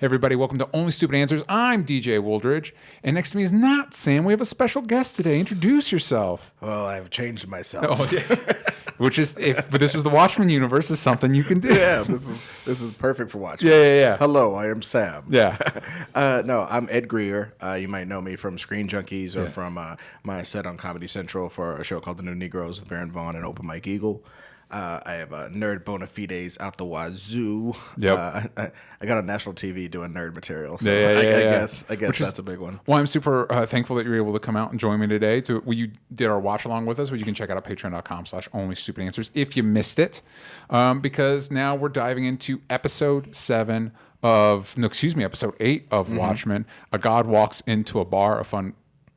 Hey everybody, welcome to Only Stupid Answers. I'm DJ Wooldridge, and next to me is not Sam. We have a special guest today. Introduce yourself. Well, I've changed myself. Oh, yeah. Which is, if this was the Watchmen universe, is something you can do. Yeah, this is perfect for Watchmen. Yeah. Hello, I am Sam. Yeah. No, I'm Ed Greer. You might know me from Screen Junkies or from my set on Comedy Central for a show called The New Negroes with Baron Vaughn and Open Mike Eagle. I have nerd bona fides out the wazoo. Yep. I got on national TV doing nerd material. So Yeah. I guess that's a big one. Well, I'm super thankful that you were able to come out and join me today. You did our watch along with us, which you can check out at patreon.com/onlystupidanswers if you missed it. Because now we're diving into episode 8 of Watchmen. A god walks into a bar, a fun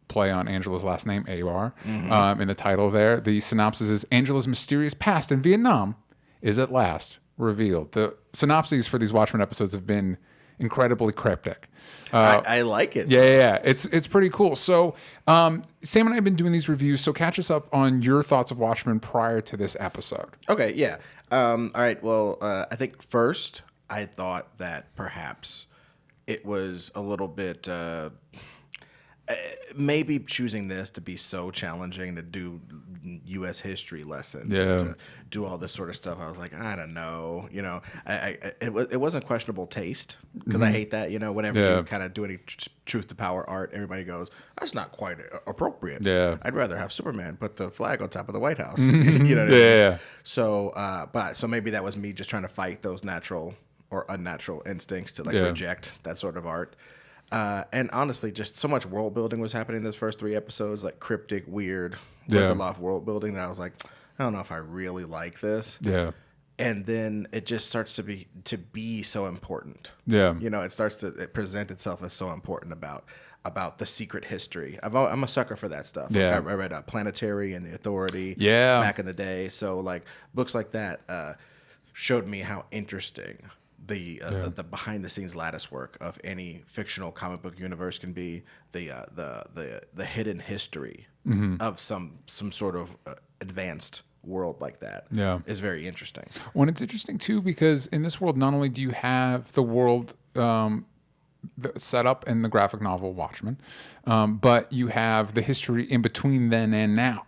play on Angela's last name, A-R, in the title there. The synopsis is, Angela's mysterious past in Vietnam is at last revealed. The synopses for these Watchmen episodes have been incredibly cryptic. I like it. Yeah. It's pretty cool. So Sam and I have been doing these reviews, so catch us up on your thoughts of Watchmen prior to this episode. Okay, yeah. All right, well, I think first I thought that perhaps it was a little bit... maybe choosing this to be so challenging to do U.S. history lessons and to do all this sort of stuff, I was like, I don't know. You know, it wasn't questionable taste because I hate that. You know, whenever you kind of do any truth to power art, everybody goes, that's not quite appropriate. Yeah. I'd rather have Superman put the flag on top of the White House. You know what I mean? Yeah. So, so maybe that was me just trying to fight those natural or unnatural instincts to reject that sort of art. And honestly, just so much world building was happening in those first 3 episodes, like cryptic, weird, Lindelof world building, that I was like, I don't know if I really like this. Yeah. And then it just starts to be so important. Yeah. You know, it starts to present itself as so important about the secret history. I'm a sucker for that stuff. Yeah. I read Planetary and The Authority back in the day. So like books like that showed me how interesting the behind the scenes lattice work of any fictional comic book universe can be. The hidden history of some sort of advanced world like that is very interesting. Well, it's interesting too because in this world, not only do you have the world set up in the graphic novel Watchmen, but you have the history in between then and now.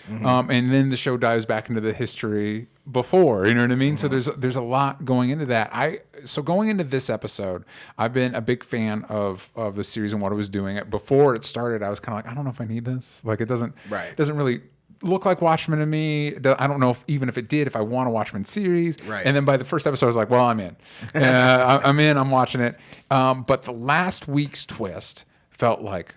And then the show dives back into the history before, you know what I mean? So there's a lot going into that. So going into this episode, I've been a big fan of the series and what it was doing. Before it started, I was kind of like, I don't know if I need this. Like it doesn't really look like Watchmen to me. I don't know if it did, if I want a Watchmen series. Right. And then by the first episode, I was like, well, I'm in. I'm in, I'm watching it. But the last week's twist felt like,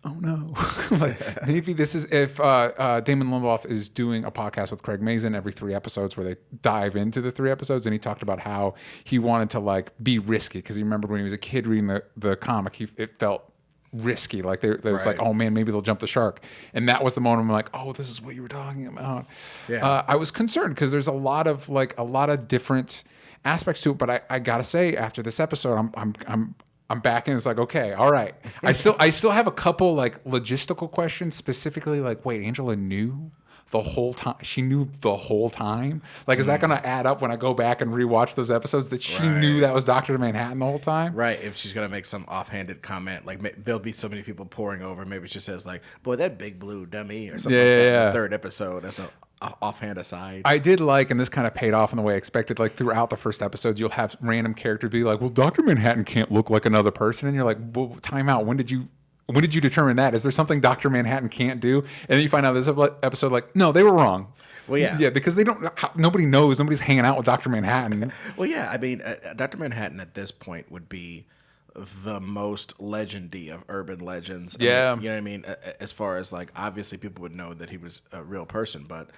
oh no, like maybe this is if Damon Lindelof is doing a podcast with Craig Mazin every 3 episodes where they dive into the 3 episodes, and he talked about how he wanted to like be risky because he remembered when he was a kid reading the comic, it felt risky, like there was like, oh man, maybe they'll jump the shark, and that was the moment I'm like, oh, this is what you were talking about. I was concerned because there's a lot of different aspects to it, but I gotta say after this episode, I'm back and it's like, okay, all right. I still have a couple like logistical questions, specifically like, wait, Angela knew the whole time? She knew the whole time? Like, is that going to add up when I go back and rewatch those episodes that she knew that was Dr. Manhattan the whole time? Right. If she's going to make some offhanded comment, like there'll be so many people pouring over. Maybe she says like, boy, that big blue dummy or something like that in the 3rd episode. That's an offhand aside. I did like, and this kind of paid off in the way I expected, like throughout the first episodes, you'll have random characters be like, well, Dr. Manhattan can't look like another person. And you're like, well, time out. When did you determine that? Is there something Dr. Manhattan can't do? And then you find out this episode, like, no, they were wrong. Well, yeah. Yeah, because nobody knows. Nobody's hanging out with Dr. Manhattan. Well, yeah. I mean, Dr. Manhattan at this point would be the most legendy of urban legends. Yeah. You know what I mean? As far as like, obviously people would know that he was a real person, but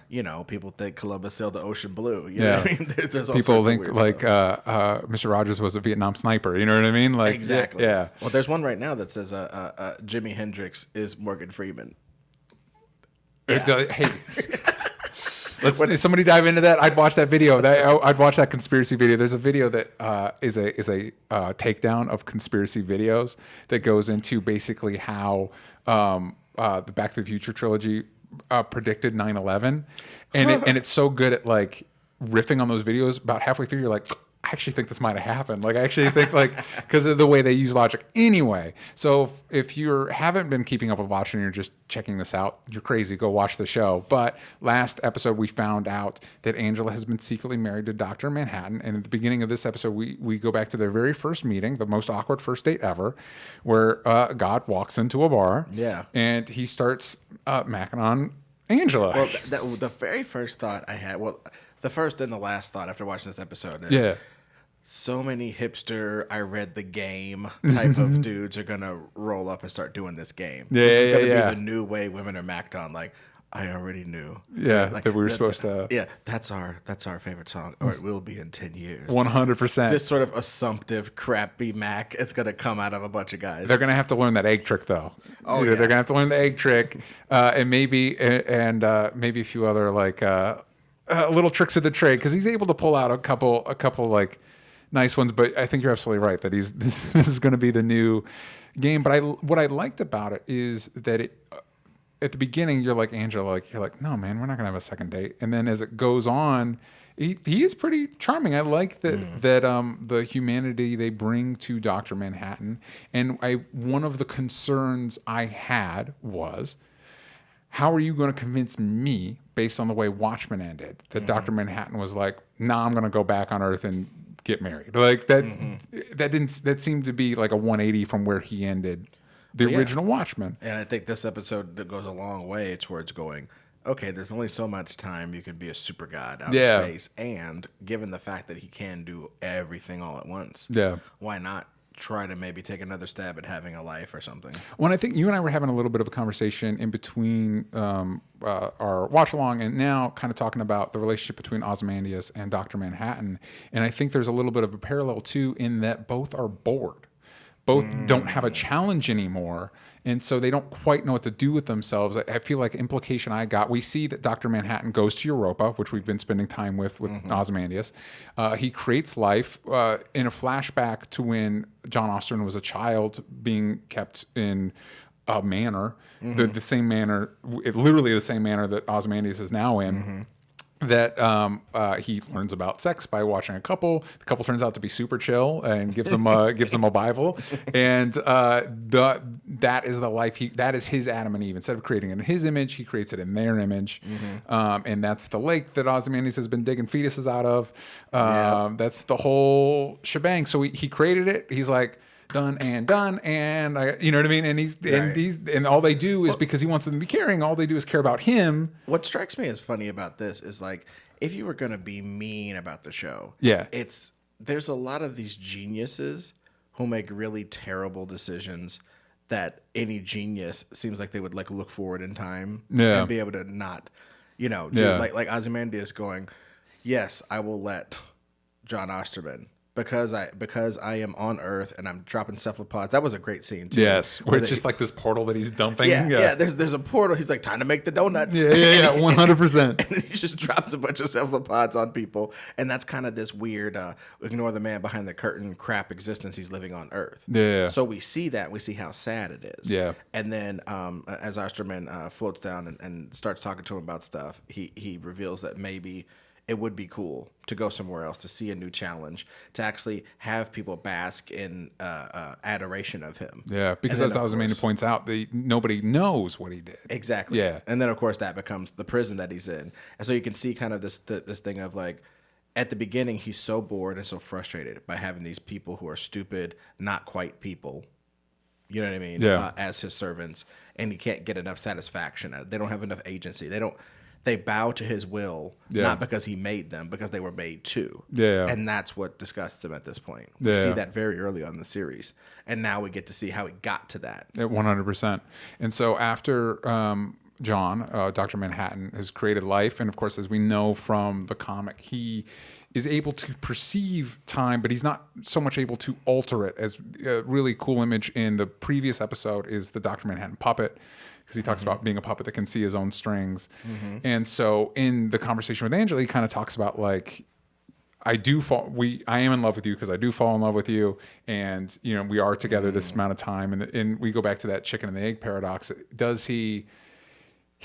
you know, people think Columbus sailed the ocean blue. You know what I mean? There's all people sorts think of weird like Mr. Rogers was a Vietnam sniper. You know what I mean? Like exactly. Yeah. Well, there's one right now that says Jimi Hendrix is Morgan Freeman. Yeah. Hey. Let's somebody dive into that. I'd watch that video. I'd watch that conspiracy video. There's a video that is a takedown of conspiracy videos that goes into basically how the Back to the Future trilogy predicted 9/11, and it's so good at like riffing on those videos. About halfway through, you're like, I actually think this might have happened. Like, I actually think, like, because of the way they use logic anyway. So if you haven't been keeping up with Watchmen and you're just checking this out, you're crazy. Go watch the show. But last episode, we found out that Angela has been secretly married to Dr. Manhattan. And at the beginning of this episode, we go back to their very first meeting, the most awkward first date ever, where God walks into a bar. Yeah. And he starts macking on Angela. Well, the very first thought I had, the first and the last thought after watching this episode is so many hipster, I read the game type of dudes are going to roll up and start doing this game. This is going to be the new way women are macked on. Like, I already knew. Yeah, like, that we were supposed to. Yeah, that's our favorite song, or it will be in 10 years. 100%. This sort of assumptive, crappy Mac, it's going to come out of a bunch of guys. They're going to have to learn that egg trick, though. Oh, yeah. They're going to have to learn the egg trick, and maybe a few other, like, little tricks of the trade, because he's able to pull out a couple like nice ones. But I think you're absolutely right that this is going to be the new game. But what I liked about it is that at the beginning you're like, Angela, like, you're like, no man, we're not going to have a second date. And then as it goes on, he is pretty charming. I like that the humanity they bring to Dr. Manhattan. And one of the concerns I had was, how are you going to convince me, based on the way Watchmen ended, that Dr. Manhattan was like, nah, I'm going to go back on Earth and get married? Like that seemed to be like a 180 from where he ended the original Watchmen. And I think this episode that goes a long way towards going, okay, there's only so much time you can be a super god out of space, and given the fact that he can do everything all at once, why not try to maybe take another stab at having a life or something? Well, I think you and I were having a little bit of a conversation in between our watch along and now kind of talking about the relationship between Ozymandias and Dr. Manhattan. And I think there's a little bit of a parallel too, in that both are bored. Both don't have a challenge anymore. And so they don't quite know what to do with themselves. I feel like implication I got, we see that Dr. Manhattan goes to Europa, which we've been spending time with Ozymandias. He creates life in a flashback to when John Osterman was a child being kept in a manor, the same manor, literally the same manor that Ozymandias is now in. That he learns about sex by watching a couple. The couple turns out to be super chill and gives him a Bible, and that is the life that is his Adam and Eve. Instead of creating it in his image, he creates it in their image, and that's the lake that Ozymandias has been digging fetuses out of. That's the whole shebang. So he created it. He's like, done, and you know what I mean? And all they do is, because he wants them to be caring, all they do is care about him. What strikes me as funny about this is, like, if you were going to be mean about the show, there's a lot of these geniuses who make really terrible decisions that any genius seems like they would like look forward in time and be able to not, like Ozymandias going, yes, I will let John Osterman, because I am on Earth and I'm dropping cephalopods. That was a great scene too. Yes, where it's just like this portal that he's dumping. Yeah. There's a portal. He's like, time to make the donuts. Yeah, 100%. And then he just drops a bunch of cephalopods on people, and that's kind of this weird ignore the man behind the curtain crap existence he's living on Earth. Yeah. So we see that. We see how sad it is. Yeah. And then as Osterman floats down and starts talking to him about stuff, he reveals that maybe it would be cool to go somewhere else, to see a new challenge, to actually have people bask in adoration of him. Yeah, because as Ozymandias points out, nobody knows what he did. Exactly. Yeah. And then, of course, that becomes the prison that he's in. And so you can see kind of this thing of, like, at the beginning, he's so bored and so frustrated by having these people who are stupid, not quite people, you know what I mean, as his servants, and he can't get enough satisfaction. They don't have enough agency. They bow to his will, not because he made them, because they were made to. Yeah. And that's what disgusts him at this point. We see that very early on in the series. And now we get to see how he got to that. 100%. And so after John, Dr. Manhattan, has created life, and of course, as we know from the comic, he is able to perceive time, but he's not so much able to alter it. As a really cool image in the previous episode is the Dr. Manhattan puppet, because he talks about being a puppet that can see his own strings. And so in the conversation with Angela, he kind of talks about, like, I am in love with you because I do fall in love with you, and we are together this amount of time, and we go back to that chicken and the egg paradox. Does he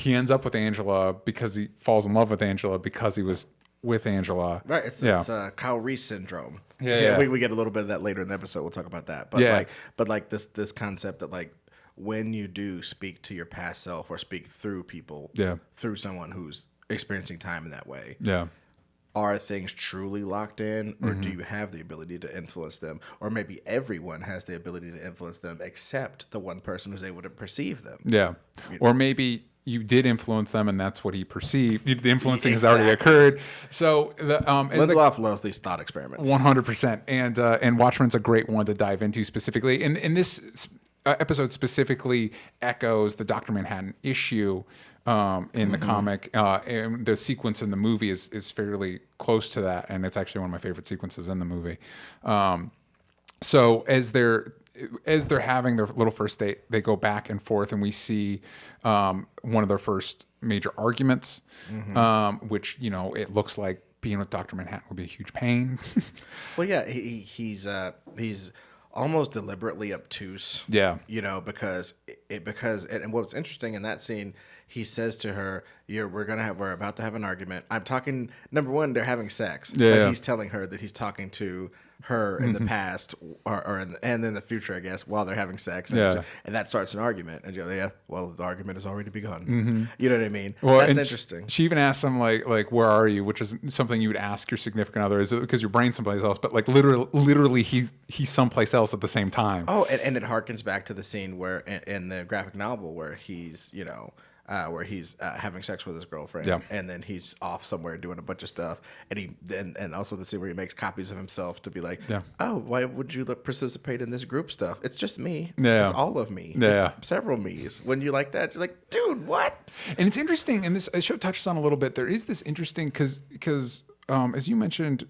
ends up with Angela because he falls in love with Angela because he was with Angela. Right. It's Kyle Reese syndrome. Yeah. We get a little bit of that later in the episode. We'll talk about that. But like this concept that like when you do speak to your past self or speak through people, through someone who's experiencing time in that way, are things truly locked in, or do you have the ability to influence them? Or maybe everyone has the ability to influence them except the one person who's able to perceive them. Yeah. Or maybe you did influence them and that's what he perceived. The influencing has already occurred. So Lindelof loves these thought experiments. 100%. And Watchmen's a great one to dive into specifically. And this episode specifically echoes the Dr. Manhattan issue in the comic, and the sequence in the movie is fairly close to that, and it's actually one of my favorite sequences in the movie. So as they're having their little first date, they go back and forth, and we see one of their first major arguments, which it looks like being with Dr. Manhattan would be a huge pain. Well, yeah, he's almost deliberately obtuse. Yeah, because what's interesting in that scene, he says to her, we're about to have an argument. I'm talking, number one, they're having sex. But he's telling her that he's talking to her in the past and in the future, I guess, while they're having sex. And that starts an argument. And the argument has already begun. You know what I mean? Well, that's interesting. She even asks him, like, where are you? Which is something you would ask your significant other. Is it because your brain's someplace else? But like literally he's someplace else at the same time. Oh, and it harkens back to the scene where in the graphic novel where he's, where he's having sex with his girlfriend, and then he's off somewhere doing a bunch of stuff, and also the scene where he makes copies of himself to be like, oh, why would you participate in this group stuff? It's just me. It's all of me. It's several me's. When you like that, you're like, dude, what? And it's interesting, and this show touches on a little bit. There is this interesting because as you mentioned,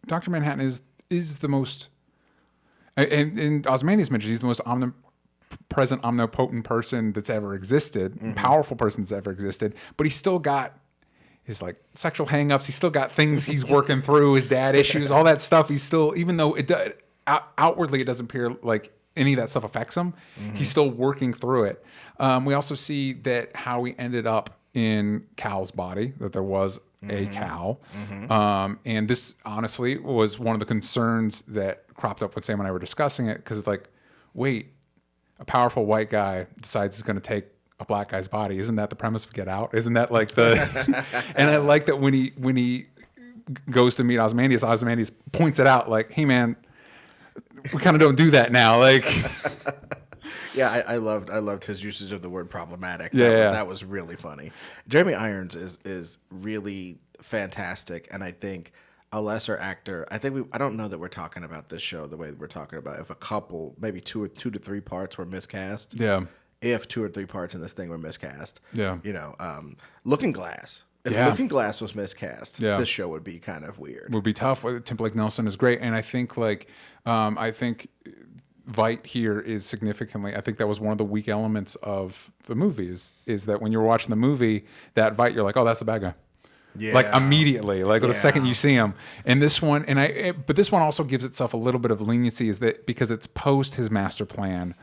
Dr. Manhattan is the most, and Ozymandias mentioned he's the most omnipresent, omnipotent person that's ever existed, powerful person that's ever existed, but he's still got his like sexual hangups. He's still got things he's working through, his dad issues, all that stuff. He's still, even though outwardly it doesn't appear like any of that stuff affects him, he's still working through it. We also see that how he ended up in Cal's body, that there was a Cal. And this honestly was one of the concerns that cropped up when Sam and I were discussing it, because it's like, wait, a powerful white guy decides he's going to take a black guy's body. Isn't that the premise of Get Out? Isn't that like the? And I like that when he goes to meet Ozymandias points it out, like, hey man, we kind of don't do that now. Like, yeah, I loved his usage of the word problematic. That was really funny. Jeremy Irons is really fantastic, and I think a lesser actor. I don't know that we're talking about this show the way we're talking about if a couple, maybe two to three parts were miscast. Yeah. If 2 or 3 parts in this thing were miscast. Yeah. Looking Glass. If Looking Glass was miscast, this show would be kind of weird. Would be tough. Timberlake Nelson is great, and I think Veidt here is significantly. I think that was one of the weak elements of the movie is that when you're watching the movie, that Veidt, you're like, oh, that's the bad guy. Yeah. Like immediately, like the second you see him. And this one, but this one also gives itself a little bit of leniency, is that because it's post his master plan,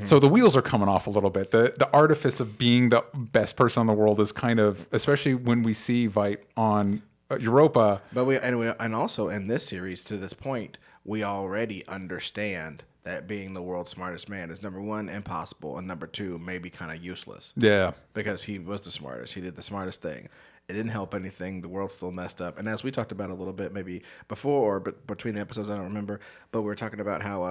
so the wheels are coming off a little bit. The artifice of being the best person in the world is kind of, especially when we see Veidt on Europa. But and also in this series, to this point, we already understand that being the world's smartest man is, number one, impossible, and number two, maybe kind of useless. Yeah, because he was the smartest. He did the smartest thing. It didn't help anything. The world's still messed up. And as we talked about a little bit, maybe before or between the episodes, I don't remember, but we were talking about how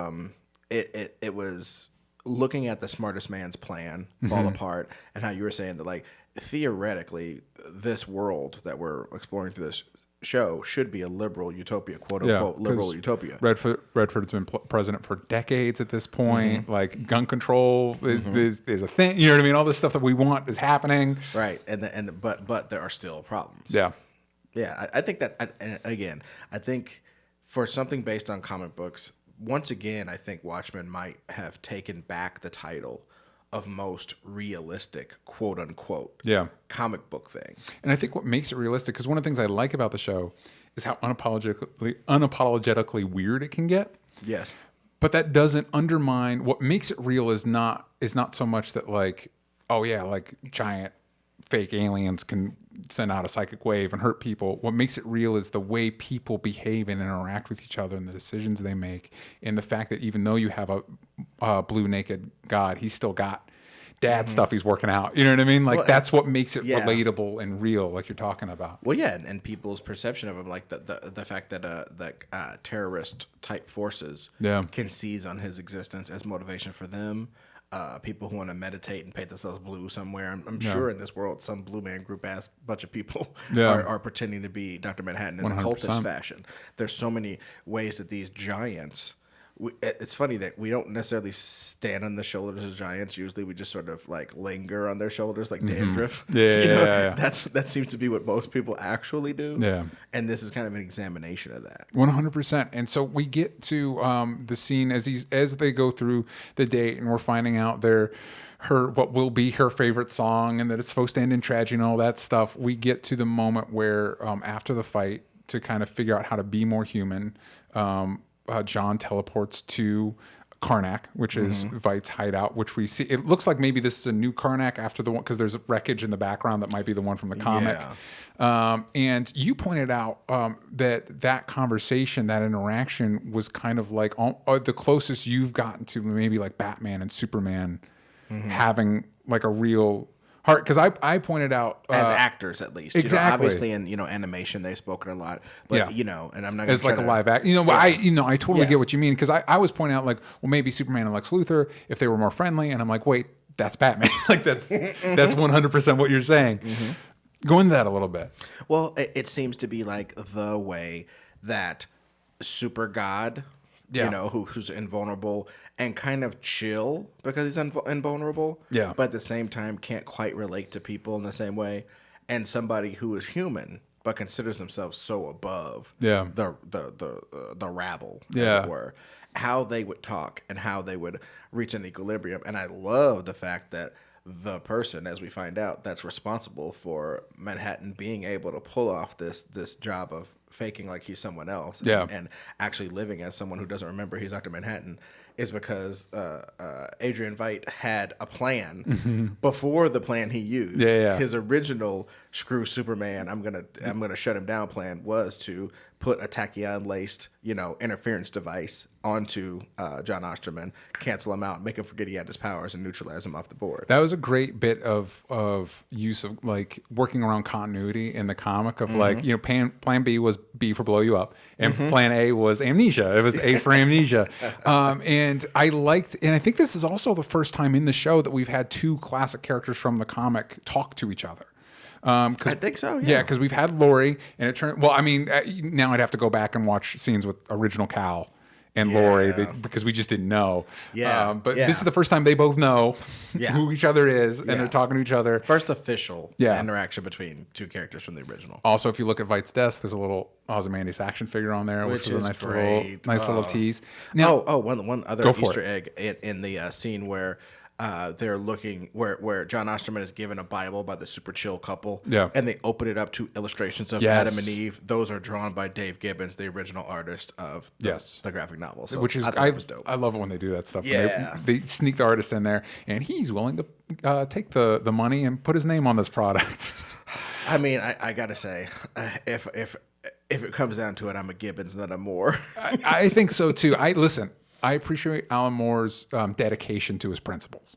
it was looking at the smartest man's plan fall apart, and how you were saying that, like, theoretically, this world that we're exploring through this show should be a liberal utopia, quote unquote, liberal utopia. Redford's been president for decades at this point. Like, gun control is a thing. You know what I mean? All this stuff that we want is happening. Right, but there are still problems. Yeah. I think that, again, I think for something based on comic books, once again, I think Watchmen might have taken back the title of most realistic, quote unquote, comic book thing. And I think what makes it realistic, because one of the things I like about the show is how unapologetically weird it can get. Yes. But that doesn't undermine what makes it real. Is not so much that, like, oh yeah, like giant fake aliens can send out a psychic wave and hurt people. What makes it real is the way people behave and interact with each other and the decisions they make, and the fact that even though you have a blue naked God, he's still got dad stuff he's working out. You know what I mean? Like, that's what makes it relatable and real, like you're talking about. Well, yeah, and people's perception of him, like the fact that terrorist type forces can seize on his existence as motivation for them. People who want to meditate and paint themselves blue somewhere. I'm sure in this world, some blue man group ass bunch of people are pretending to be Dr. Manhattan in 100%. A cultist fashion. There's so many ways that these giants. It's funny that we don't necessarily stand on the shoulders of giants. Usually, we just sort of like linger on their shoulders, like dandruff. Yeah. That seems to be what most people actually do. Yeah, and this is kind of an examination of that. 100%. And so we get to the scene as they go through the date, and we're finding out what will be her favorite song, and that it's supposed to end in tragedy and all that stuff. We get to the moment where after the fight, to kind of figure out how to be more human. John teleports to Karnak, which is Veidt's hideout, which we see. It looks like maybe this is a new Karnak after the one, because there's wreckage in the background that might be the one from the comic. Yeah. And you pointed out that conversation, that interaction was kind of like the closest you've gotten to maybe like Batman and Superman having like a real heart, because I pointed out as actors, at least, exactly. Obviously in animation they've spoken a lot, but and I'm not as like a live act. I totally get what you mean, because I was pointing out like, well, maybe Superman and Lex Luthor if they were more friendly, and I'm like, wait, that's Batman. Like that's 100% what you're saying. Go into that a little bit. Well, it seems to be like the way that Super God, who's invulnerable and kind of chill because he's invulnerable, but at the same time can't quite relate to people in the same way, and somebody who is human but considers themselves so above the rabble, as it were, how they would talk and how they would reach an equilibrium. And I love the fact that the person, as we find out, that's responsible for Manhattan being able to pull off this job of faking like he's someone else and actually living as someone who doesn't remember he's Dr. Manhattan, is because Adrian Veidt had a plan before the plan he used. His original screw Superman, I'm gonna shut him down plan was to put a tachyon-laced, interference device onto John Osterman, cancel him out, make him forget he had his powers, and neutralize him off the board. That was a great bit of use of like working around continuity in the comic of like, plan B was B for blow you up, and plan A was amnesia. It was A for amnesia. And I think this is also the first time in the show that we've had two classic characters from the comic talk to each other. I think so. Yeah, because we've had Laurie, and it turned. Well, I mean, now I'd have to go back and watch scenes with original Cal and Laurie because we just didn't know. But this is the first time they both know who each other is, and they're talking to each other. First official interaction between two characters from the original. Also, if you look at Veidt's desk, there's a little Ozymandias action figure on there, which was a nice little tease. Now, one other Easter egg in the scene where they're looking where John Osterman is given a Bible by the super chill couple, and they open it up to illustrations of Adam and Eve. Those are drawn by Dave Gibbons, the original artist of the graphic novel. So which is I was dope. I love it when they do that stuff. They sneak the artist in there, and he's willing to take the money and put his name on this product. I mean, I gotta say, if it comes down to it, I'm a Gibbons, not a Moore. I think so too. I appreciate Alan Moore's dedication to his principles.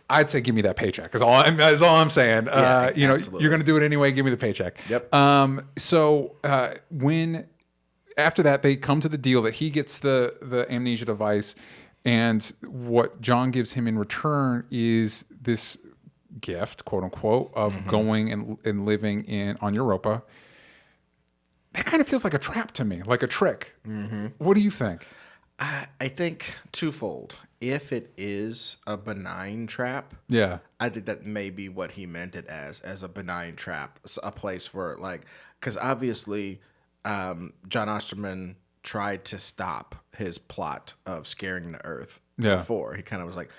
I'd say, give me that paycheck. Is all I'm saying. You're going to do it anyway. Give me the paycheck. Yep. So when after that they come to the deal that he gets the amnesia device, and what John gives him in return is this gift, quote unquote, of going and living on Europa. That kind of feels like a trap to me, like a trick. What do you think? I think twofold. If it is a benign trap, I think that may be what he meant it as a benign trap, a place for because obviously John Osterman tried to stop his plot of scaring the Earth before. He kind of was like,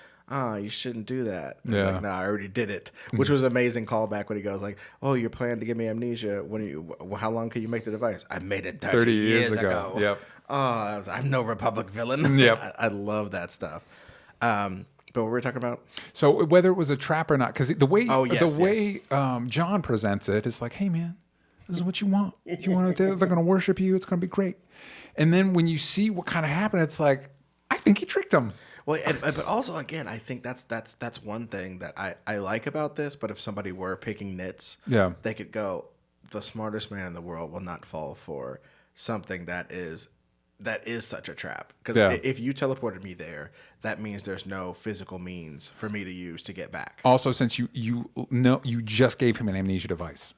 you shouldn't do that. Like, no, I already did it, which was an amazing callback when he goes like, oh, you're planning to give me amnesia. How long can you make the device? I made it 30 years ago. Yep. Oh, I'm no Republic villain. Yep. I love that stuff. But what were we talking about? So whether it was a trap or not, because the way John presents it is like, hey man, this is what you want. You want they're going to worship you. It's going to be great. And then when you see what kind of happened, it's like, I think he tricked him. Well, but also again, I think that's one thing that I like about this. But if somebody were picking nits, they could go, the smartest man in the world will not fall for something that is such a trap. Because if you teleported me there, that means there's no physical means for me to use to get back. Also, since you just gave him an amnesia device.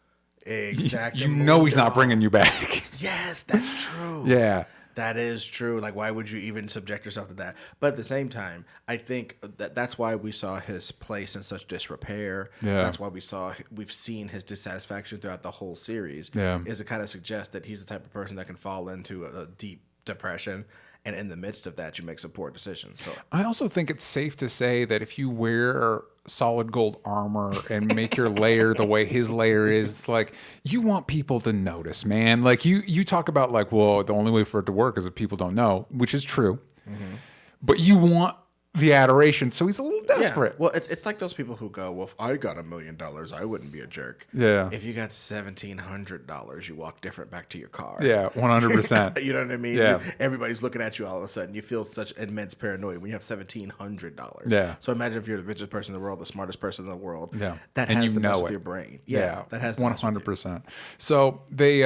Exactly. You know he's not bringing you back. Yes, that's true. Yeah. That is true. Like, why would you even subject yourself to that? But at the same time, I think that's why we saw his place in such disrepair. Yeah. That's why we've seen his dissatisfaction throughout the whole series. Yeah. Is to kind of suggest that he's the type of person that can fall into a deep depression, and in the midst of that, you make some poor decisions. So I also think it's safe to say that if you wear solid gold armor and make your layer the way his layer is, it's like you want people to notice, man. Like you talk about like, well, the only way for it to work is if people don't know, which is true. Mm-hmm. But you want the adoration, so he's a little desperate. Yeah. Well, it's like those people who go, well, if I got $1 million, I wouldn't be a jerk. Yeah. If you got $1,700, you walk different back to your car. Yeah, 100%. You know what I mean? Yeah. Everybody's looking at you all of a sudden. You feel such immense paranoia when you have $1,700. Yeah. So imagine if you're the richest person in the world, the smartest person in the world. Yeah. That has to mess with your brain. Yeah. That has to 100%. So they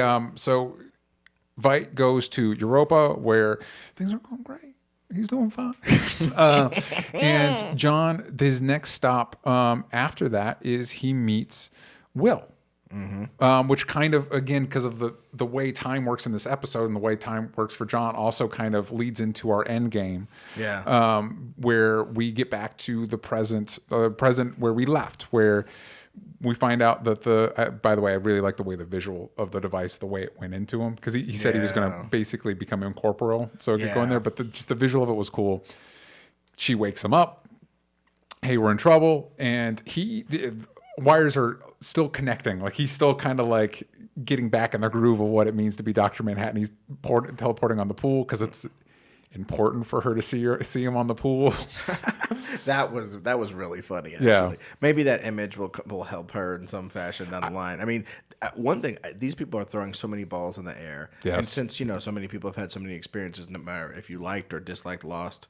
Veidt goes to Europa where things are going great. He's doing fine. And John, his next stop after that is he meets Will. Mm-hmm. Which kind of, again, because of the way time works in this episode and the way time works for John also kind of leads into our end game. Yeah. Where we get back to the present where we left, where we find out that by the way, I really like the way the visual of the device, the way it went into him, because he said he was going to basically become incorporeal, so it could go in there. But just the visual of it was cool. She wakes him up. Hey, we're in trouble, and wires are still connecting. Like he's still kind of like getting back in the groove of what it means to be Dr. Manhattan. He's teleporting on the pool because it's important for her to see him on the pool. That was really funny, actually. Yeah. Maybe that image will help her in some fashion down the line. I mean, one thing, these people are throwing so many balls in the air. Yes. And since, so many people have had so many experiences, no matter if you liked or disliked Lost,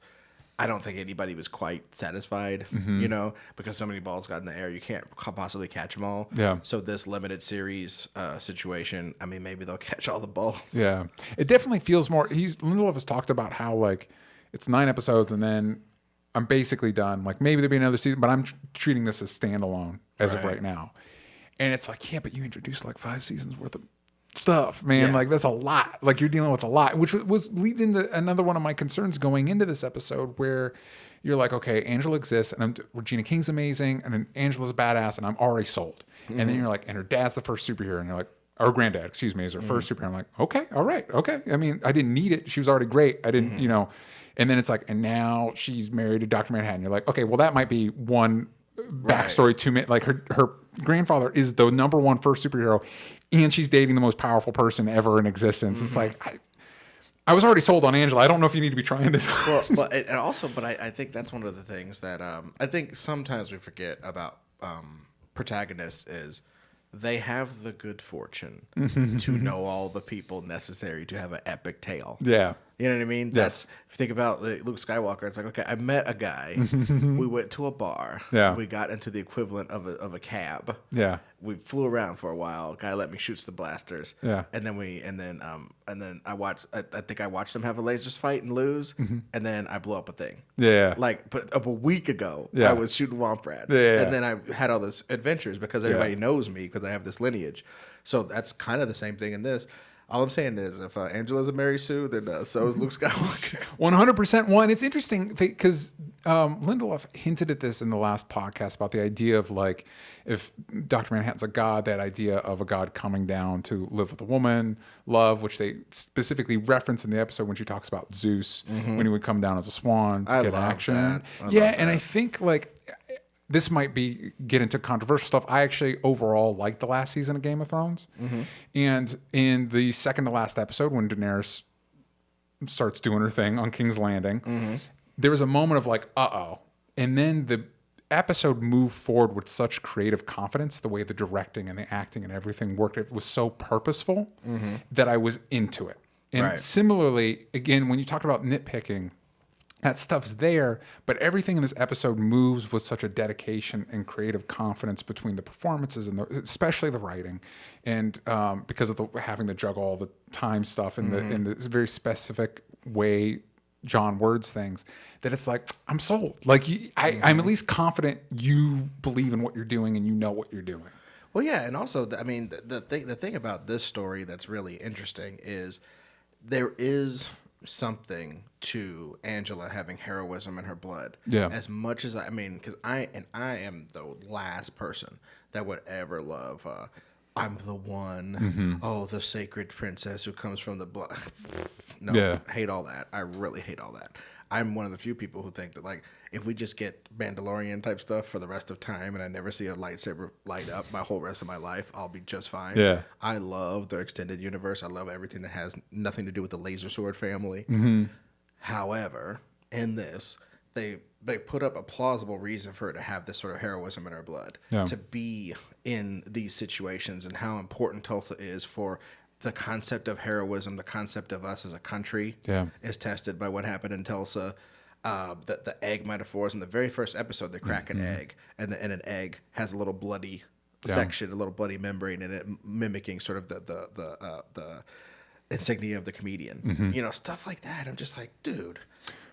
I don't think anybody was quite satisfied, because so many balls got in the air. You can't possibly catch them all. Yeah. So this limited series situation, I mean, maybe they'll catch all the balls. Yeah. It definitely feels more. Lindelof has talked about how, like, it's 9 episodes and then I'm basically done. Like, maybe there'll be another season, but I'm treating this as standalone as of right now. And it's like, yeah, but you introduced like 5 seasons worth of stuff, man. Like that's a lot. Like you're dealing with a lot, which leads into another one of my concerns going into this episode, where you're like, okay, Angela exists, and Regina King's amazing, and then Angela's badass, and I'm already sold. Mm-hmm. And then you're like, and her dad's the first superhero, and you're like, or granddad, excuse me, is her first superhero. I'm like, okay, all right, okay. I mean, I didn't need it. She was already great. I didn't, And then it's like, and now she's married to Dr. Manhattan. You're like, okay, well that might be one backstory to me. Like her grandfather is the number one first superhero, and she's dating the most powerful person ever in existence. Mm-hmm. It's like I was already sold on Angela. I don't know if you need to be trying this. Well, but I think that's one of the things that I think sometimes we forget about protagonists is they have the good fortune to know all the people necessary to have an epic tale. Yeah. You know what I mean? Yes. If you think about Luke Skywalker, it's like, okay, I met a guy. We went to a bar. Yeah. We got into the equivalent of a cab. Yeah. We flew around for a while. Guy let me shoot the blasters. Yeah. And then I watched. I think I watched them have a lasers fight and lose. Mm-hmm. And then I blew up a thing. Yeah. Like, but up a week ago, I was shooting womp rats. Yeah. And then I had all this adventures because everybody knows me because I have this lineage. So that's kind of the same thing in this. All I'm saying is, if Angela's a Mary Sue, then so is Luke Skywalker. 100%. One, it's interesting because Lindelof hinted at this in the last podcast about the idea of like, if Dr. Manhattan's a god, that idea of a god coming down to live with a woman, love, which they specifically reference in the episode when she talks about Zeus, when he would come down as a swan to get action. I think like, this might get into controversial stuff. I actually overall liked the last season of Game of Thrones. Mm-hmm. And in the second to last episode, when Daenerys starts doing her thing on King's Landing, there was a moment of like, uh-oh. And then the episode moved forward with such creative confidence, the way the directing and the acting and everything worked. It was so purposeful that I was into it. And similarly, again, when you talk about nitpicking, that stuff's there, but everything in this episode moves with such a dedication and creative confidence between the performances and especially the writing, and because of having to juggle all the time stuff in this very specific way John words things, that it's like, I'm sold. Like, I'm at least confident you believe in what you're doing and you know what you're doing. Well, yeah, and also, I mean, the thing about this story that's really interesting is there is something to Angela having heroism in her blood. Yeah. As much as I mean, because I am the last person that would ever love. I'm the one. Oh, the sacred princess who comes from the blood. No, hate all that. I really hate all that. I'm one of the few people who think that, like, if we just get Mandalorian type stuff for the rest of time and I never see a lightsaber light up my whole rest of my life, I'll be just fine. Yeah. I love the extended universe. I love everything that has nothing to do with the laser sword family. However, in this, they put up a plausible reason for her to have this sort of heroism in her blood, to be in these situations, and how important Tulsa is for the concept of heroism, the concept of us as a country is tested by what happened in Tulsa. The egg metaphors in the very first episode, they crack an egg, and an egg has a little bloody section, a little bloody membrane in it, mimicking sort of the insignia of the comedian. You know, stuff like that. I'm just like, dude,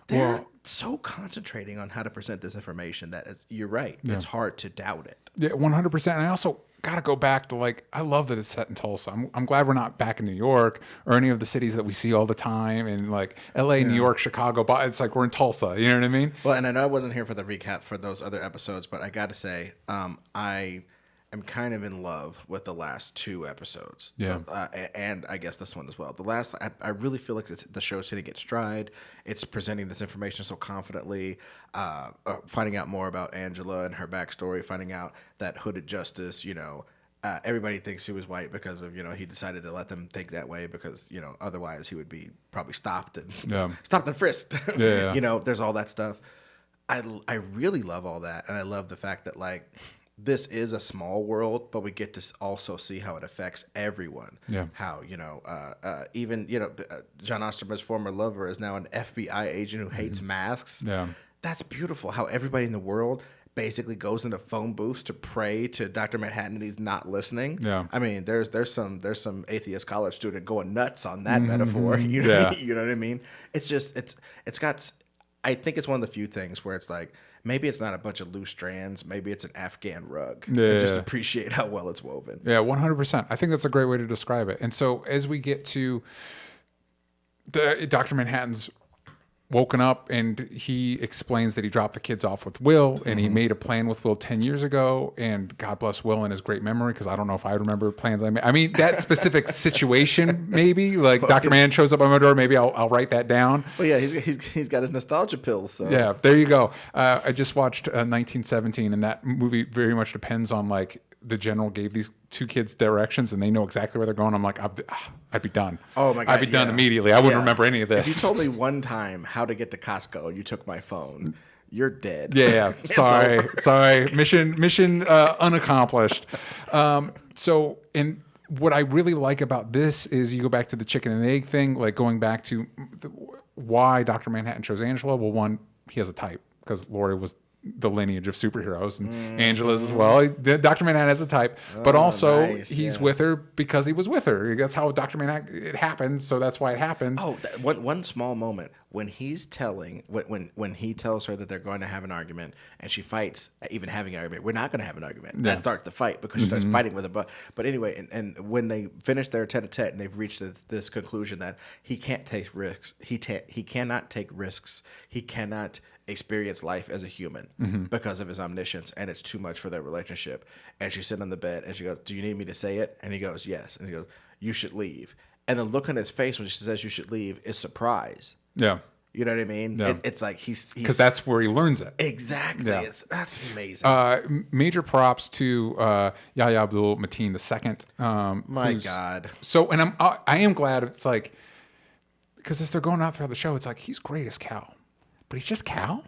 they're so concentrating on how to present this information that you're right. It's hard to doubt it. Yeah, 100%. And I also got to go back to, like, I love that it's set in Tulsa. I'm glad we're not back in New York or any of the cities that we see all the time, and like LA, New York, Chicago, but it's like we're in Tulsa. You know what I mean? Well, and I know I wasn't here for the recap for those other episodes, but I got to say, I am kind of in love with the last two episodes. Yeah. And I guess this one as well. The last, I really feel like the show's hitting its stride. It's presenting this information so confidently, finding out more about Angela and her backstory, finding out that Hooded Justice, you know, everybody thinks he was white because of, you know, he decided to let them think that way because, you know, otherwise he would be probably stopped and frisked. You know, there's all that stuff. I really love all that. And I love the fact that, like, this is a small world, but we get to also see how it affects everyone. Yeah. How, you know, even, you know, John Osterman's former lover is now an FBI agent who hates masks. Yeah. That's beautiful. How everybody in the world basically goes into phone booths to pray to Dr. Manhattan and he's not listening. Yeah. I mean, there's some atheist college student going nuts on that metaphor. You know, you know what I mean? It's just, it's got, I think it's one of the few things where it's like, maybe it's not a bunch of loose strands. Maybe it's an Afghan rug. Yeah. And just appreciate how well it's woven. Yeah, 100%. I think that's a great way to describe it. And so as we get to Dr. Manhattan's woken up and he explains that he dropped the kids off with Will and he made a plan with Will 10 years ago, and God bless Will and his great memory, because I don't know if I remember plans I made. I mean, that specific situation, maybe like Dr. Man shows up on my door, maybe I'll write that down. Well, yeah, he's got his nostalgia pills. So. Yeah, there you go. I just watched 1917, and that movie very much depends on, like, the general gave these two kids directions and they know exactly where they're going. I'm like, I'd be done. Oh my God. I'd be done immediately. I wouldn't remember any of this. If you told me one time how to get to Costco and you took my phone, you're dead. Yeah. Sorry. Mission unaccomplished. So, and what I really like about this is you go back to the chicken and egg thing, like going back to why Dr. Manhattan chose Angela. Well, one, he has a type because Laurie was the lineage of superheroes, and Angela's as well. Dr. Manhattan has a type, but also he's with her because he was with her. That's how Dr. Manhattan, it happens, so that's why it happens. Oh, one small moment when he's telling, when he tells her that they're going to have an argument, and she fights, even having an argument. We're not going to have an argument. That starts the fight because she starts fighting with her. But anyway, and when they finish their tete-a-tete and they've reached this conclusion that he can't take risks, he cannot take risks, he cannot experience life as a human because of his omniscience, and it's too much for their relationship. And she's sitting on the bed and she goes, "Do you need me to say it?" And he goes, "Yes." And he goes, "You should leave." And the look on his face when she says you should leave is surprise. Yeah. You know what I mean? Yeah. It's like he's because that's where he learns it. Exactly. Yeah. That's amazing. Major props to Yahya Abdul Mateen II. My God. So, and I am glad it's like, because as they're going out throughout the show, it's like he's great as Cal. But he's just Cal.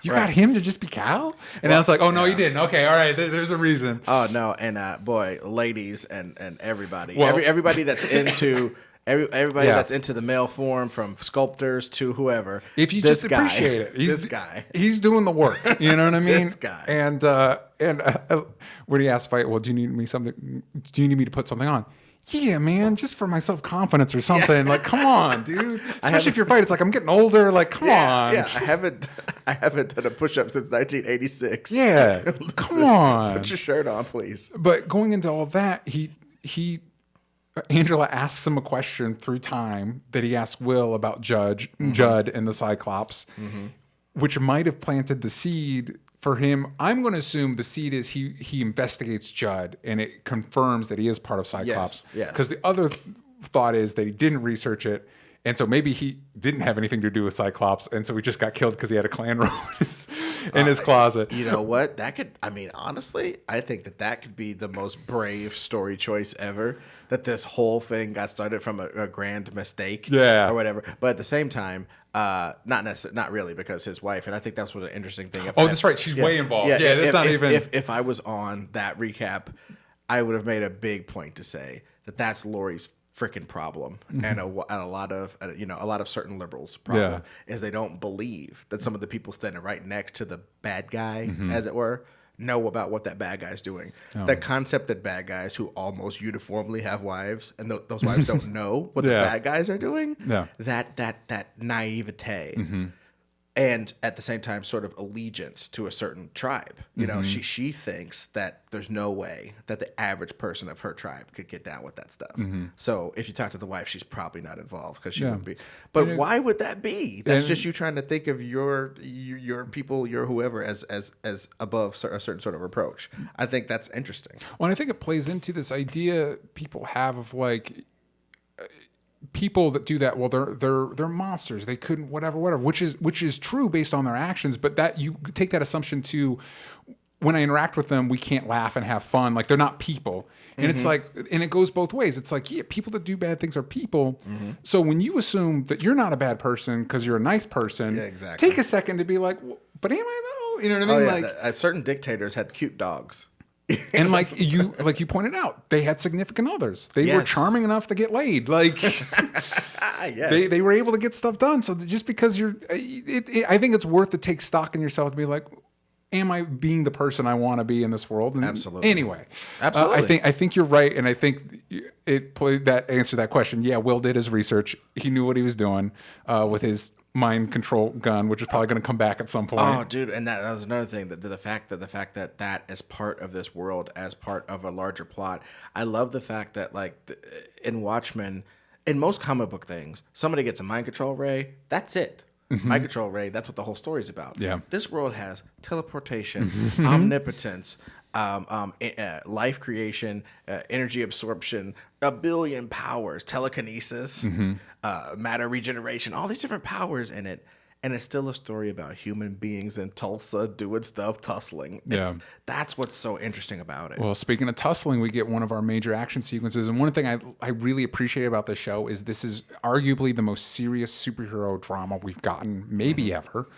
You got him to just be Cal? And I was like, oh, no, you didn't. Okay, all right, there's a reason. Oh, no, and boy, ladies and everybody. Everybody that's into... Everybody that's into the male form, from sculptors to whoever. If you just appreciate it, he's doing the work. You know what I mean? This guy. And when he asked Veidt, well, do you need me to put something on? Yeah, man, just for my self-confidence or something. Like, come on, dude. Especially if you're Veidt, it's like, I'm getting older. Like, come on. Yeah, I haven't done a push-up since 1986. Yeah, come on. Put your shirt on, please. But going into all that, Angela asks him a question through time that he asked Will about Judd and the Cyclops, which might have planted the seed for him. I'm going to assume the seed is he investigates Judd and it confirms that he is part of Cyclops. Yes. Because the other thought is that he didn't research it. And so maybe he didn't have anything to do with Cyclops. And so he just got killed because he had a Klan robe in his closet. You know what? Honestly, I think that could be the most brave story choice ever. That this whole thing got started from a grand mistake, or whatever. But at the same time, not really, because his wife, and I think that's what an interesting thing. That's right. She's way involved. Yeah, that's not even. If I was on that recap, I would have made a big point to say that that's Lori's freaking problem, and a lot of certain liberals' problem is they don't believe that some of the people standing right next to the bad guy, as it were, know about what that bad guy's doing. The concept that bad guys who almost uniformly have wives and those wives don't know what the bad guys are doing. That naivete. And at the same time, sort of allegiance to a certain tribe. You know, she thinks that there's no way that the average person of her tribe could get down with that stuff. So if you talk to the wife, she's probably not involved because she wouldn't be. But why would that be? That's just you trying to think of your people, your whoever as above a certain sort of approach. I think that's interesting. Well, and I think it plays into this idea people have of like, people that do that, well, they're monsters. They couldn't whatever, which is true based on their actions. But that you take that assumption to when I interact with them, we can't laugh and have fun. Like they're not people. And it's like, and it goes both ways. It's like, yeah, people that do bad things are people. So when you assume that you're not a bad person because you're a nice person, take a second to be like, well, but am I though? You know what I mean? Like certain dictators had cute dogs. And like you pointed out, they had significant others. They were charming enough to get laid. Like they were able to get stuff done. So just because I think it's worth to take stock in yourself to be like, am I being the person I want to be in this world? And absolutely. Anyway, absolutely. I think you're right, and I think it played that answer that question. Yeah, Will did his research. He knew what he was doing with his mind control gun, which is probably going to come back at some point. Oh, dude, and that was another thing. The fact that as part of this world, as part of a larger plot, I love the fact that like in Watchmen, in most comic book things, somebody gets a mind control ray. That's it. Mind control ray. That's what the whole story is about. Yeah. This world has teleportation, omnipotence, life creation, energy absorption, a billion powers, telekinesis, matter regeneration, all these different powers in it. And it's still a story about human beings in Tulsa doing stuff, tussling. That's what's so interesting about it. Well, speaking of tussling, we get one of our major action sequences. And one thing I really appreciate about this show is this is arguably the most serious superhero drama we've gotten, maybe ever,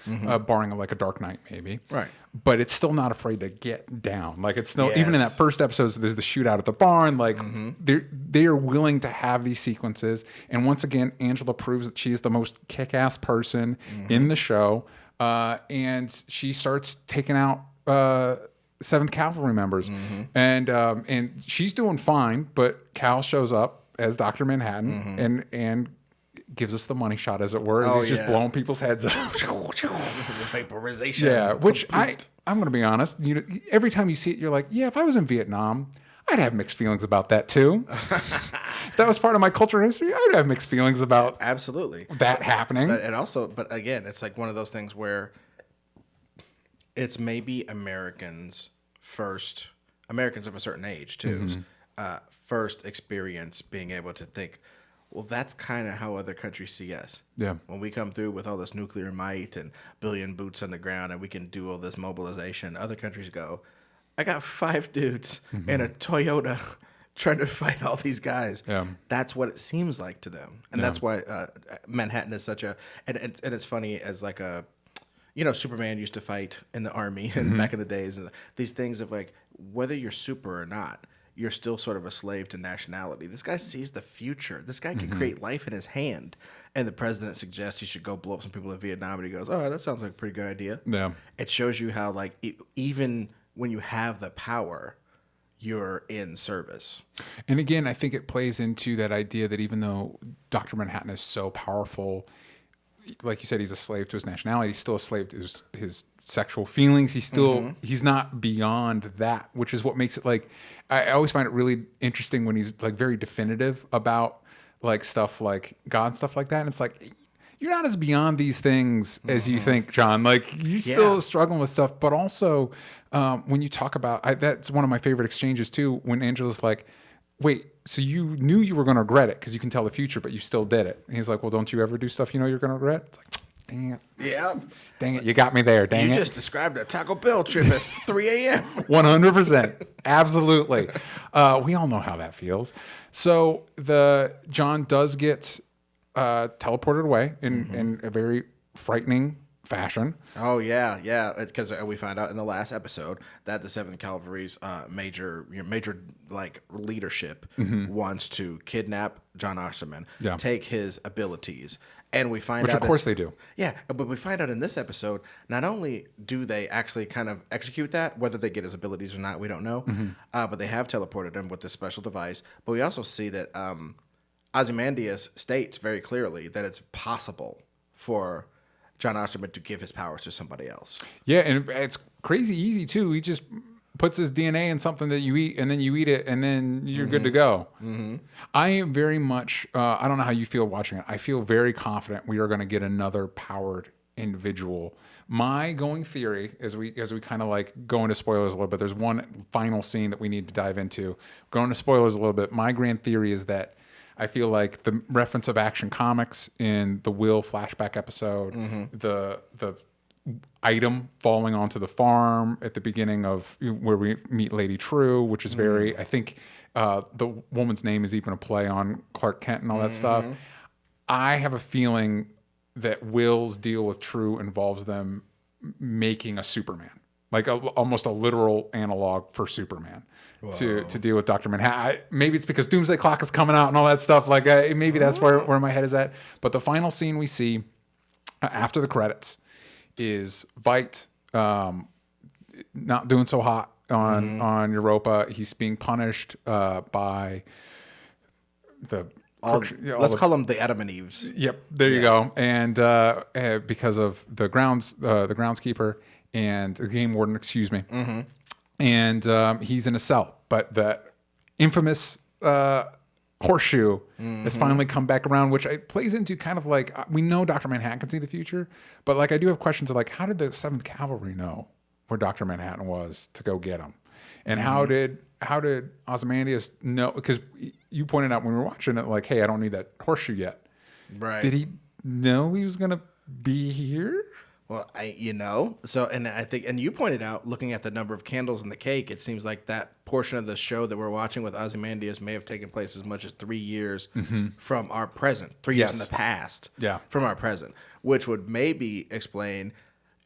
barring like a Dark Knight, maybe. Right. But it's still not afraid to get down. Like it's still, even in that first episode, so there's the shootout at the barn. Like they are willing to have these sequences. And once again, Angela proves that she's the most kick-ass person in the show. And she starts taking out 7th Cavalry members. And she's doing fine, but Cal shows up as Dr. Manhattan and gives us the money shot, as it were, as he's just blowing people's heads up. Vaporization. Yeah, which I'm going to be honest. You know, every time you see it, you're like, yeah, if I was in Vietnam, I'd have mixed feelings about that too. If that was part of my cultural history, I'd have mixed feelings about that happening. But again, it's like one of those things where it's maybe Americans of a certain age too, first experience being able to think, well, that's kind of how other countries see us. Yeah. When we come through with all this nuclear might and billion boots on the ground and we can do all this mobilization, other countries go, I got 5 dudes in a Toyota trying to fight all these guys. Yeah. That's what it seems like to them. And that's why Manhattan is such a... And it's funny as like a... Superman used to fight in the army and back in the days, and these things of like whether you're super or not, you're still sort of a slave to nationality. This guy sees the future. This guy can create life in his hand. And the president suggests he should go blow up some people in Vietnam, and he goes, "Oh, that sounds like a pretty good idea." Yeah. It shows you how like even when you have the power, you're in service. And again, I think it plays into that idea that even though Dr. Manhattan is so powerful, like you said, he's a slave to his nationality. He's still a slave to his sexual feelings. He's not beyond that, which is what makes it like, I always find it really interesting when he's like very definitive about like stuff like God and stuff like that. And it's like, you're not as beyond these things as you think, John. Like you still struggling with stuff, but also when you talk about, that's one of my favorite exchanges too, when Angela's like, wait, so you knew you were going to regret it because you can tell the future, but you still did it. And he's like, well, don't you ever do stuff you know you're going to regret? It's like, dang it. Yeah. Dang it. You got me there. Dang it. You just described a Taco Bell trip at 3 a.m. 100%. Absolutely. We all know how that feels. So John does get teleported away in a very frightening fashion. Oh yeah, because we find out in the last episode that the 7th Cavalry's major like leadership wants to kidnap John Osterman, take his abilities, and we find out, which of course they do. Yeah, but we find out in this episode, not only do they actually kind of execute that, whether they get his abilities or not, we don't know, but they have teleported him with this special device. But we also see that Ozymandias states very clearly that it's possible for John Osterman to give his powers to somebody else. Yeah, and it's crazy easy too. He just puts his DNA in something that you eat, and then you eat it, and then you're good to go. I am very much, I don't know how you feel watching it. I feel very confident we are going to get another powered individual. My going theory, as we kind of like go into spoilers a little bit, there's one final scene that we need to dive into. Going into spoilers a little bit, my grand theory is that I feel like the reference of Action Comics in the Will flashback episode, the item falling onto the farm at the beginning of where we meet Lady True, which is very, I think the woman's name is even a play on Clark Kent and all that stuff. I have a feeling that Will's deal with True involves them making a Superman, like almost a literal analog for Superman. To deal with Dr. Manhattan. Maybe it's because Doomsday Clock is coming out and all that stuff. Like maybe that's where my head is at. But the final scene we see after the credits is Veidt not doing so hot on Europa. He's being punished by let's call them the Adam and Eves. Yep, there you go. And because of the groundskeeper and the game warden, excuse me. And he's in a cell. But the infamous horseshoe has finally come back around, which plays into kind of like, we know Dr. Manhattan can see the future, but like I do have questions of like, how did the 7th Cavalry know where Dr. Manhattan was to go get him? And how did Ozymandias know? Because you pointed out when we were watching it, like, hey, I don't need that horseshoe yet. Right. Did he know he was going to be here? Well, and I think, and you pointed out, looking at the number of candles in the cake, it seems like that portion of the show that we're watching with Ozymandias may have taken place as much as 3 years from our present, 3 years in the past from our present, which would maybe explain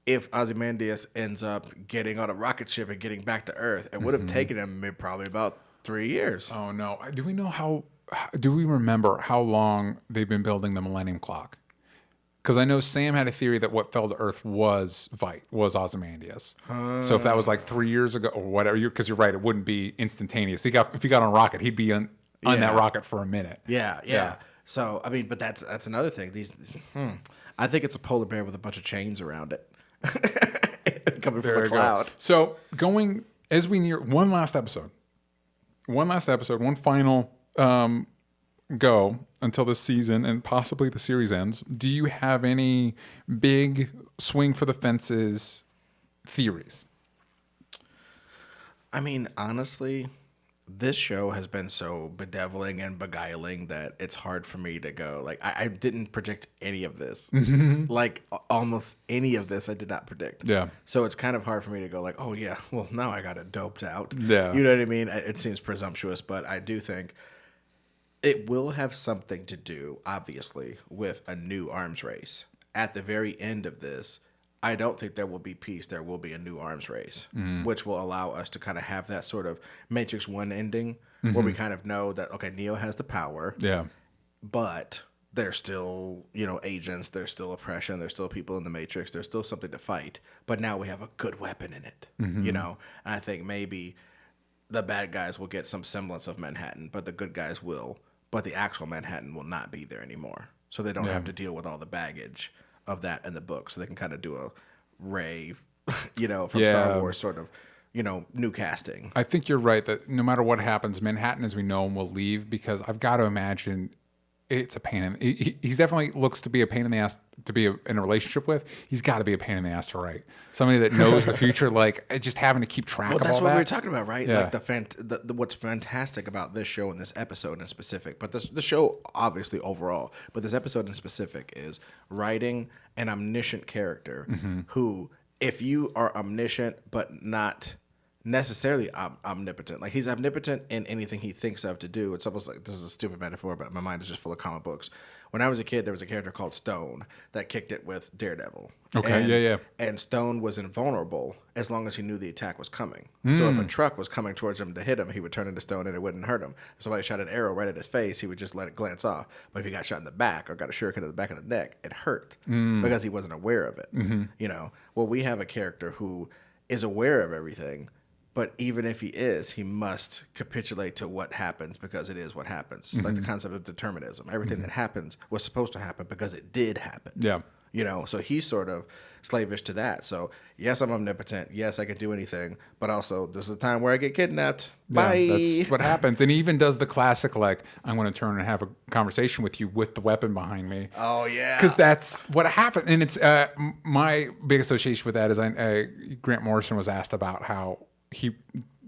if Ozymandias ends up getting on a rocket ship and getting back to Earth. It would have taken him probably about 3 years. Oh, no. Do we remember how long they've been building the Millennium Clock? Because I know Sam had a theory that what fell to Earth was Ozymandias. So if that was like 3 years ago or whatever, because you're right, it wouldn't be instantaneous. If he got on a rocket, he'd be on that rocket for a minute. Yeah. So I mean, but that's another thing. I think it's a polar bear with a bunch of chains around it, coming from a cloud. Go. So going as we near one last episode, one final go until this season and possibly the series ends. Do you have any big swing for the fences theories? I mean, honestly, this show has been so bedeviling and beguiling that it's hard for me to go. Like, I didn't predict any of this. Like, almost any of this I did not predict. Yeah. So it's kind of hard for me to go like, oh, yeah, well, now I got it doped out. Yeah. You know what I mean? It seems presumptuous, but I do think it will have something to do, obviously, with a new arms race. At the very end of this, I don't think there will be peace. There will be a new arms race, which will allow us to kind of have that sort of Matrix 1 ending where we kind of know that, okay, Neo has the power. Yeah. But there's still, agents. There's still oppression. There's still people in the Matrix. There's still something to fight. But now we have a good weapon in it, And I think maybe the bad guys will get some semblance of Manhattan, but the good guys will. But the actual Manhattan will not be there anymore. So they don't have to deal with all the baggage of that in the book. So they can kind of do a Rey, from Star Wars sort of, new casting. I think you're right that no matter what happens, Manhattan as we know him will leave, because I've got to imagine it's a pain. He's definitely looks to be a pain in the ass to be in a relationship with. He's got to be a pain in the ass to write. Somebody that knows the future, like just having to keep track of all that. Well, that's what we were talking about, right? Yeah. Like what's fantastic about this show and this episode in specific, but the show obviously overall, but this episode in specific is writing an omniscient character who, if you are omniscient but not necessarily omnipotent, like he's omnipotent in anything he thinks of to do. It's almost like, this is a stupid metaphor, but my mind is just full of comic books. When I was a kid, there was a character called Stone that kicked it with Daredevil. Okay, And Stone was invulnerable as long as he knew the attack was coming. So if a truck was coming towards him to hit him, he would turn into Stone and it wouldn't hurt him. If somebody shot an arrow right at his face, he would just let it glance off. But if he got shot in the back or got a shuriken in the back of the neck, it hurt because he wasn't aware of it. Well, we have a character who is aware of everything, but even if he is, he must capitulate to what happens because it is what happens. It's like the concept of determinism. Everything that happens was supposed to happen because it did happen. Yeah. So he's sort of slavish to that. So, yes, I'm omnipotent. Yes, I can do anything. But also, this is a time where I get kidnapped. Bye. Yeah, that's what happens. And he even does the classic, like, I'm going to turn and have a conversation with you with the weapon behind me. Oh, yeah. Because that's what happened. And it's my big association with that is Grant Morrison was asked about how he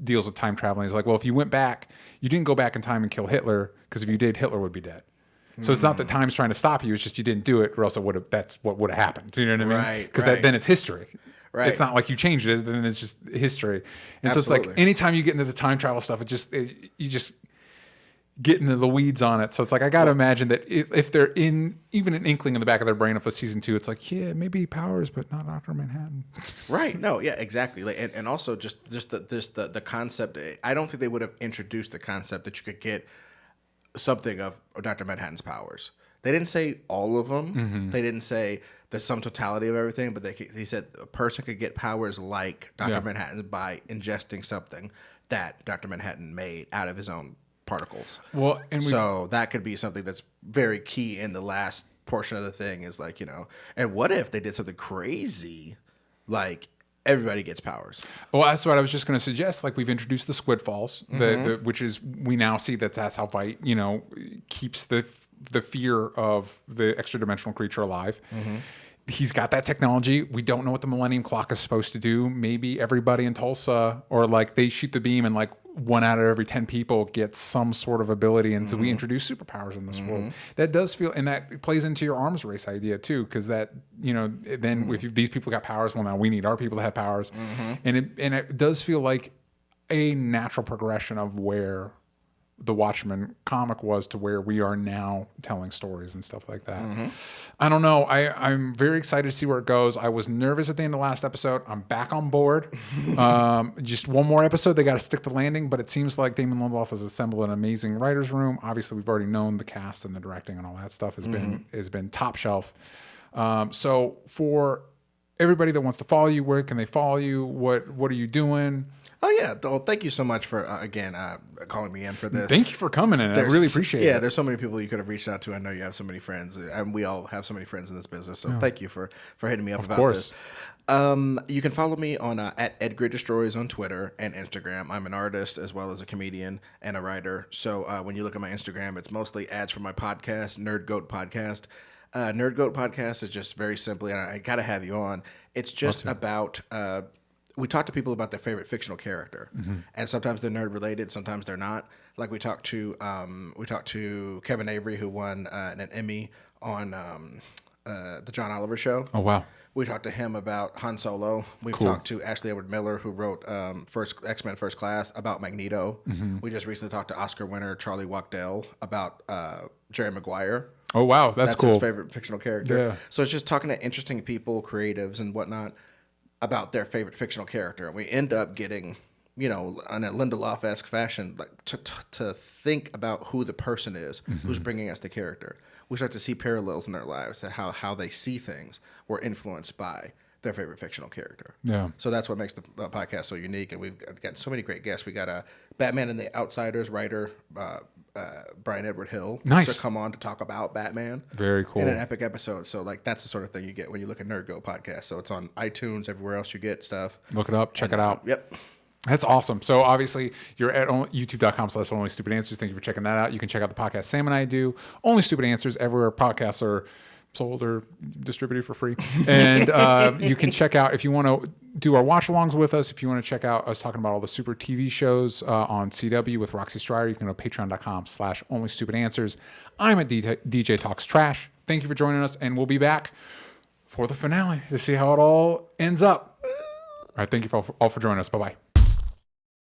deals with time traveling. He's like, well, if you went back, you didn't go back in time and kill Hitler, because if you did, Hitler would be dead. So it's not that time's trying to stop you. It's just you didn't do it, or else that's what would have happened. You know what I mean? Right. Because then it's history. Right. It's not like you changed it, then it's just history. And Absolutely. so it's like anytime you get into the time travel stuff, you just get into the weeds on it. So it's like, I got to imagine that if they're in even an inkling in the back of their brain of a season 2, it's like, yeah, maybe Powers, but not Dr. Manhattan. Right. No, yeah, exactly. Like, and also just the concept, I don't think they would have introduced the concept that you could get something of Dr. Manhattan's powers. They didn't say all of them. They didn't say the sum totality of everything, but he said a person could get powers like Dr. Manhattan by ingesting something that Dr. Manhattan made out of his own particles. Well, and so that could be something that's very key in the last portion of the thing is like, and what if they did something crazy, like everybody gets powers? Well, that's what I was just going to suggest. Like, we've introduced the Squid Falls, which is, we now see that's how Veidt, keeps the fear of the extra dimensional creature alive. He's got that technology. We don't know what the Millennium Clock is supposed to do. Maybe everybody in Tulsa, or like they shoot the beam and like 1 out of every 10 people gets some sort of ability. And so we introduce superpowers in this world. That does feel, and that plays into your arms race idea too, because that, then if these people got powers, well, now we need our people to have powers. And it does feel like a natural progression of where the Watchmen comic was to where we are now telling stories and stuff like that. I don't know. I'm very excited to see where it goes. I was nervous at the end of the last episode. I'm back on board. Just one more episode. They got to stick the landing, but it seems like Damon Lindelof has assembled an amazing writer's room. Obviously, we've already known the cast and the directing and all that stuff has been top shelf. So for everybody that wants to follow you, where can they follow you? What are you doing? Oh, yeah. Well, thank you so much for, again, calling me in for this. Thank you for coming in. I really appreciate it. Yeah, there's so many people you could have reached out to. I know you have so many friends, and we all have so many friends in this business. So thank you for hitting me up about this. You can follow me on at Edgar Destroys on Twitter and Instagram. I'm an artist as well as a comedian and a writer. So when you look at my Instagram, it's mostly ads for my podcast, Nerd Goat Podcast. Nerd Goat Podcast is just very simply, and I got to have you on. It's just about... we talk to people about their favorite fictional character, and sometimes they're nerd related, sometimes they're not. Like we talked to Kevin Avery, who won an Emmy on the John Oliver Show. Oh wow! We talked to him about Han Solo. We've talked to Ashley Edward Miller, who wrote X-Men First Class, about Magneto. We just recently talked to Oscar winner Charlie Wachtell about Jerry Maguire. Oh, wow. That's cool. His favorite fictional character. Yeah. So it's just talking to interesting people, creatives and whatnot, about their favorite fictional character. And we end up getting, you know, in a Lindelof-esque fashion, like to think about who the person is who's bringing us the character. We start to see parallels in their lives, how they see things were influenced by their favorite fictional character. Yeah. So that's what makes the podcast so unique. And we've got so many great guests. We got a Batman and the Outsiders writer, Brian Edward Hill, nice, to come on to talk about Batman. Very cool. In an epic episode. So like that's the sort of thing you get when you look at Nerd Go podcast. So it's on iTunes, everywhere else you get stuff. Look it up, check it out. Yep. That's awesome. So obviously you're at youtube.com/Only Stupid Answers. Thank you for checking that out. You can check out the podcast Sam and I do. Only Stupid Answers everywhere podcasts are sold or distributed for free. And you can check out, if you want to do our watch alongs with us, if you want to check out us talking about all the super TV shows on CW with Roxy Stryer, you can go to patreon.com/Only Stupid Answers. I'm at DJ Talks Trash. Thank you for joining us, and we'll be back for the finale to see how it all ends up. All right, thank you all for joining us. Bye-bye.